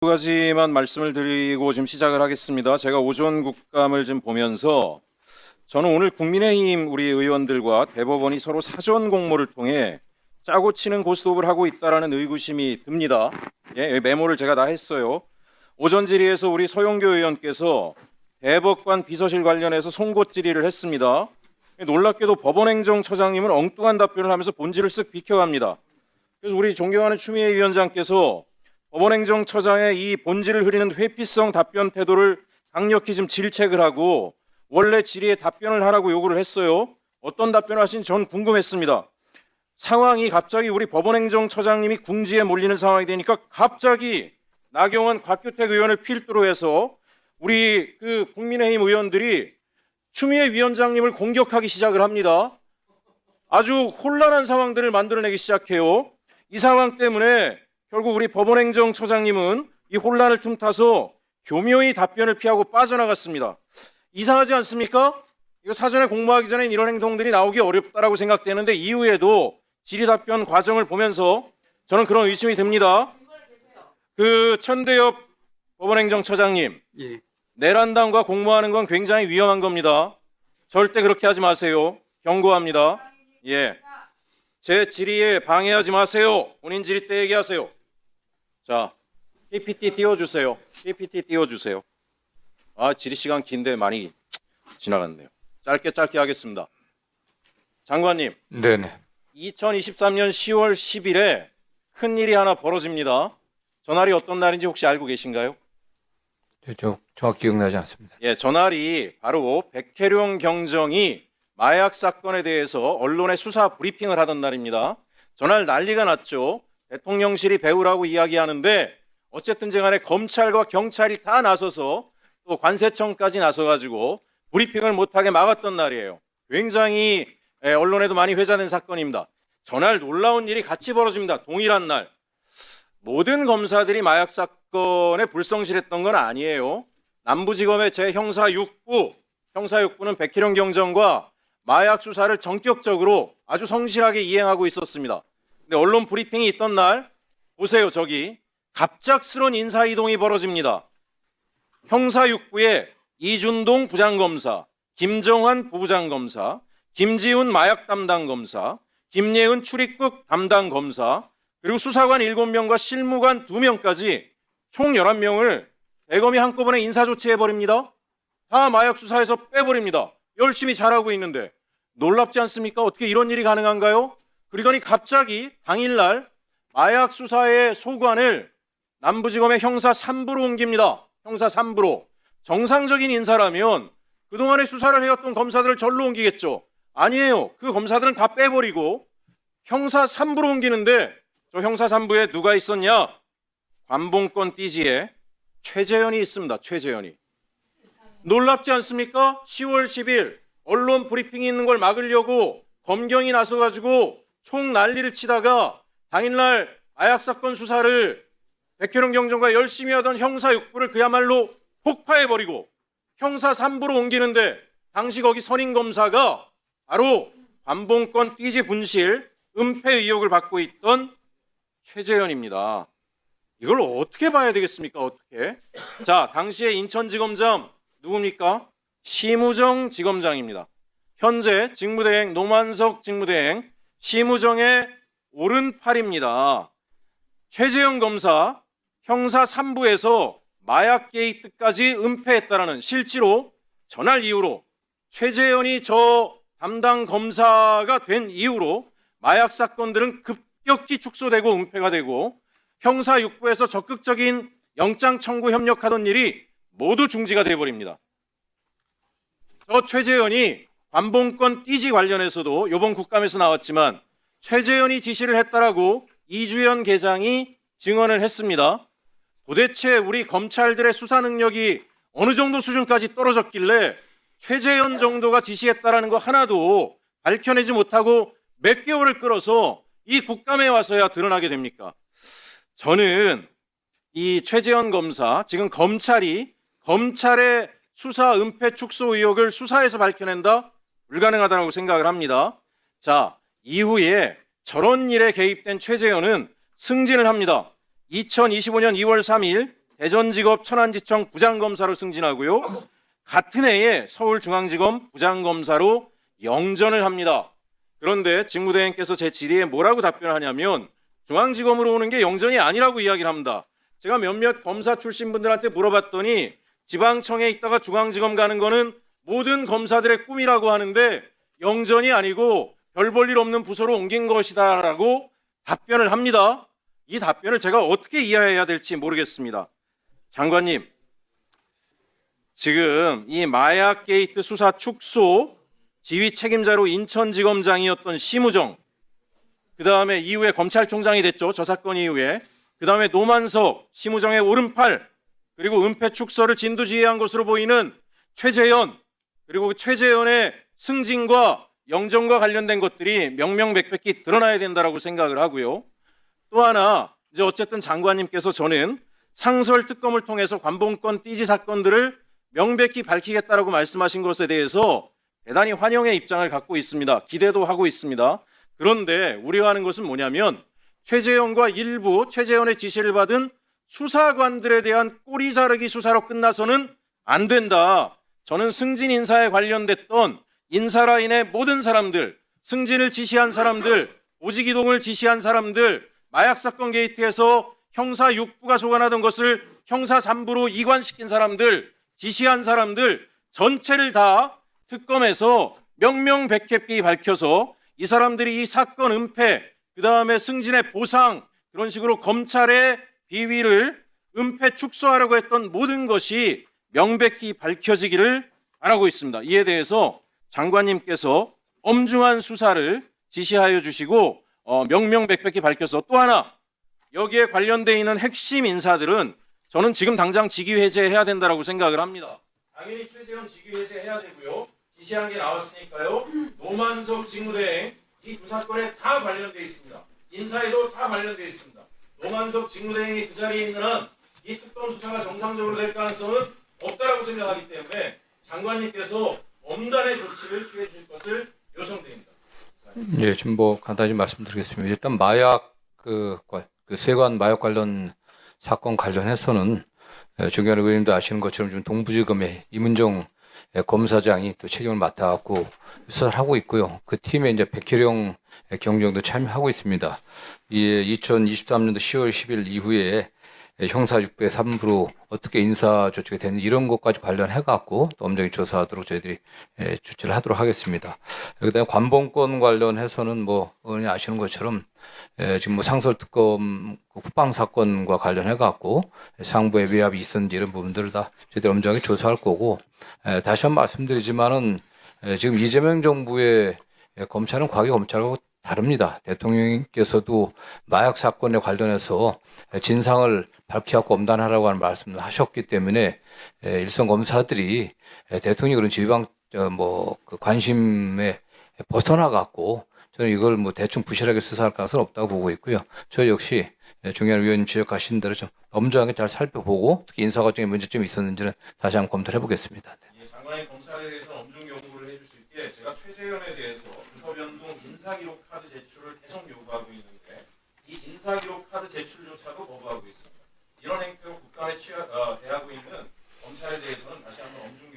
두 가지만 말씀을 드리고 지금 시작을 하겠습니다. 제가 오전 국감을 좀 보면서 저는 오늘 국민의힘 우리 의원들과 대법원이 서로 사전 공모를 통해 짜고 치는 고스톱을 하고 있다라는 의구심이 듭니다. 예, 메모를 제가 다 했어요. 오전 질의에서 우리 서영교 의원께서 대법관 비서실 관련해서 송곳 질의를 했습니다. 놀랍게도 법원행정처장님은 엉뚱한 답변을 하면서 본질을 쓱 비켜갑니다. 그래서 우리 존경하는 추미애 위원장께서 법원행정처장의 이 본질을 흐리는 회피성 답변 태도를 강력히 좀 질책을 하고 원래 질의에 답변을 하라고 요구를 했어요. 어떤 답변을 하신지 전 궁금했습니다. 상황이 갑자기 우리 법원행정처장님이 궁지에 몰리는 상황이 되니까 갑자기 나경원, 곽규택 의원을 필두로 해서 우리 국민의힘 의원들이 추미애 위원장님을 공격하기 시작을 합니다. 아주 혼란한 상황들을 만들어내기 시작해요. 이 상황 때문에 결국 우리 법원행정처장님은 이 혼란을 틈타서 교묘히 답변을 피하고 빠져나갔습니다. 이상하지 않습니까? 이거 사전에 공모하기 전에 이런 행동들이 나오기 어렵다라고 생각되는데 이후에도 질의 답변 과정을 보면서 저는 그런 의심이 듭니다. 천대엽 법원행정처장님, 예. 내란당과 공모하는 건 굉장히 위험한 겁니다. 절대 그렇게 하지 마세요. 경고합니다. 예, 제 질의에 방해하지 마세요. 본인 질의 때 얘기하세요. 자, PPT 띄워주세요. PPT 띄워주세요. 질의 시간 긴데 많이 지나갔네요. 짧게 하겠습니다. 장관님. 네네. 2023년 10월 10일에 큰일이 하나 벌어집니다. 전날이 어떤 날인지 혹시 알고 계신가요? 저 정확히 기억나지 않습니다. 예, 전날이 바로 백혜룡 경정이 마약 사건에 대해서 언론에 수사 브리핑을 하던 날입니다. 전날 난리가 났죠. 대통령실이 배우라고 이야기하는데 어쨌든 간에 검찰과 경찰이 다 나서서 또 관세청까지 나서가지고 브리핑을 못하게 막았던 날이에요. 굉장히 언론에도 많이 회자된 사건입니다. 전날 놀라운 일이 같이 벌어집니다. 동일한 날. 모든 검사들이 마약 사건에 불성실했던 건 아니에요. 남부지검의 제형사 6부는 백혜룡 경정과 마약 수사를 전격적으로 아주 성실하게 이행하고 있었습니다. 근데 언론 브리핑이 있던 날 보세요. 저기 갑작스런 인사이동이 벌어집니다. 형사 6부에 이준동 부장검사, 김정환 부부장검사, 김지훈 마약 담당 검사, 김예은 출입국 담당 검사, 그리고 수사관 7명과 실무관 2명까지 총 11명을 대검이 한꺼번에 인사조치해버립니다. 다 마약 수사에서 빼버립니다. 열심히 잘하고 있는데 놀랍지 않습니까? 어떻게 이런 일이 가능한가요? 그러더니 갑자기 당일날 마약 수사의 소관을 남부지검의 형사 3부로 옮깁니다. 형사 3부로. 정상적인 인사라면 그동안에 수사를 해왔던 검사들을 절로 옮기겠죠. 아니에요. 그 검사들은 다 빼버리고 형사 3부로 옮기는데 저 형사 3부에 누가 있었냐? 관봉권 띠지에 최재현이 있습니다. 최재현이. 놀랍지 않습니까? 10월 10일 언론 브리핑이 있는 걸 막으려고 검경이 나서가지고 총 난리를 치다가 당일날 마약 사건 수사를 백혜룡 경정과 열심히 하던 형사 6부를 그야말로 폭파해버리고 형사 3부로 옮기는데 당시 거기 선임 검사가 바로 관봉권 띠지 분실 은폐 의혹을 받고 있던 최재현입니다. 이걸 어떻게 봐야 되겠습니까? 어떻게? 자, 당시에 인천지검장 누굽니까? 심우정 지검장입니다. 현재 직무대행 노만석 직무대행 심우정의 오른팔입니다. 최재형 검사 형사 3부에서 마약 게이트까지 은폐했다라는 실제로 전날 이후로 최재현이 저 담당 검사가 된 이후로 마약 사건들은 급격히 축소되고 은폐가 되고 형사 6부에서 적극적인 영장 청구 협력하던 일이 모두 중지가 되어버립니다. 저 최재현이 관봉권 띠지 관련해서도 이번 국감에서 나왔지만 최재현이 지시를 했다라고 이주연 계장이 증언을 했습니다. 도대체 우리 검찰들의 수사 능력이 어느 정도 수준까지 떨어졌길래 최재현 정도가 지시했다라는 거 하나도 밝혀내지 못하고 몇 개월을 끌어서 이 국감에 와서야 드러나게 됩니까? 저는 이 최재현 검사, 지금 검찰의 수사 은폐 축소 의혹을 수사에서 밝혀낸다? 불가능하다고 생각을 합니다. 자, 이후에 저런 일에 개입된 최재현은 승진을 합니다. 2025년 2월 3일 대전지법 천안지청 부장검사로 승진하고요. 같은 해에 서울중앙지검 부장검사로 영전을 합니다. 그런데 직무대행께서 제 질의에 뭐라고 답변하냐면 중앙지검으로 오는 게 영전이 아니라고 이야기를 합니다. 제가 몇몇 검사 출신 분들한테 물어봤더니 지방청에 있다가 중앙지검 가는 거는 모든 검사들의 꿈이라고 하는데 영전이 아니고 별 볼 일 없는 부서로 옮긴 것이다라고 답변을 합니다. 이 답변을 제가 어떻게 이해해야 될지 모르겠습니다. 장관님, 지금 이 마약 게이트 수사 축소 지휘 책임자로 인천지검장이었던 심우정, 그 다음에 이후에 검찰총장이 됐죠. 저 사건 이후에. 그 다음에 노만석, 심우정의 오른팔, 그리고 은폐 축소를 진두지휘한 것으로 보이는 최재현, 그리고 최재현의 승진과 영전과 관련된 것들이 명명백백히 드러나야 된다라고 생각을 하고요. 또 하나, 이제 어쨌든 장관님께서 저는 상설 특검을 통해서 관봉권 띠지 사건들을 명백히 밝히겠다라고 말씀하신 것에 대해서 대단히 환영의 입장을 갖고 있습니다. 기대도 하고 있습니다. 그런데 우려하는 것은 뭐냐면 최재현과 일부 최재현의 지시를 받은 수사관들에 대한 꼬리 자르기 수사로 끝나서는 안 된다. 저는 승진 인사에 관련됐던 인사라인의 모든 사람들, 승진을 지시한 사람들, 보직 이동을 지시한 사람들, 마약 사건 게이트에서 형사 6부가 소관하던 것을 형사 3부로 이관시킨 사람들, 지시한 사람들 전체를 다 특검에서 명명백백히 밝혀서 이 사람들이 이 사건 은폐, 그 다음에 승진의 보상, 그런 식으로 검찰의 비위를 은폐 축소하려고 했던 모든 것이 명백히 밝혀지기를 바라고 있습니다. 이에 대해서 장관님께서 엄중한 수사를 지시하여 주시고 명명백백히 밝혀서, 또 하나 여기에 관련되어 있는 핵심 인사들은 저는 지금 당장 직위 해제해야 된다고 생각을 합니다. 당연히 최재현 직위 해제해야 되고요. 지시한 게 나왔으니까요. 노만석 직무대행 이 두 사건에 다 관련되어 있습니다. 인사에도 다 관련되어 있습니다. 노만석 직무대행이 그 자리에 있는 한 이 특검 수사가 정상적으로 될 가능성은 없다라고 생각하기 때문에 장관님께서 엄단의 조치를 취해 주실 것을 요청드립니다. 예, 지금 뭐 간단히 말씀드리겠습니다. 일단 마약 그 세관 마약 관련 사건 관련해서는 중요한 의원님도 아시는 것처럼 지금 동부지검의 이문정 검사장이 또 책임을 맡아갖고 수사를 하고 있고요. 그 팀에 이제 백혜령 경정도 참여하고 있습니다. 이 2023년도 10월 10일 이후에 형사 6부의 3부로 어떻게 인사 조치가 되는지 이런 것까지 관련해갖고 또 엄정히 조사하도록 저희들이 조치를 하도록 하겠습니다. 그다음에 관봉권 관련해서는 뭐 의원이 아시는 것처럼 지금 뭐 상설특검 후방 사건과 관련해갖고 상부에 외압이 있었는지 이런 부분들을 다 저희들이 엄정하게 조사할 거고, 다시 한번 말씀드리지만은 지금 이재명 정부의 검찰은 과거 검찰하고 다릅니다. 대통령께서도 마약 사건에 관련해서 진상을 밝히고 엄단하라고 하는 말씀을 하셨기 때문에 일선 검사들이 대통령이 그런 지휘방 그 관심에 벗어나 갖고 저는 이걸 뭐 대충 부실하게 수사할 가능성은 없다고 보고 있고요. 저 역시 중요한 위원님 지적하신 대로 좀 엄정하게 잘 살펴보고 특히 인사 과정에 문제점이 있었는지는 다시 한번 검토를 해보겠습니다. 예, 장관님 검찰에 대해서 엄중 요구를 해주실 게, 제가 최재현에 대해서 부서 변동 인사기록 카드 제출을 계속 요구하고 있는데 이 인사기록 카드 제출조차도 거부하고 있습니다. 이런 행태로 국감에 대하고 있는 검찰에 대해서는 다시 한번 엄중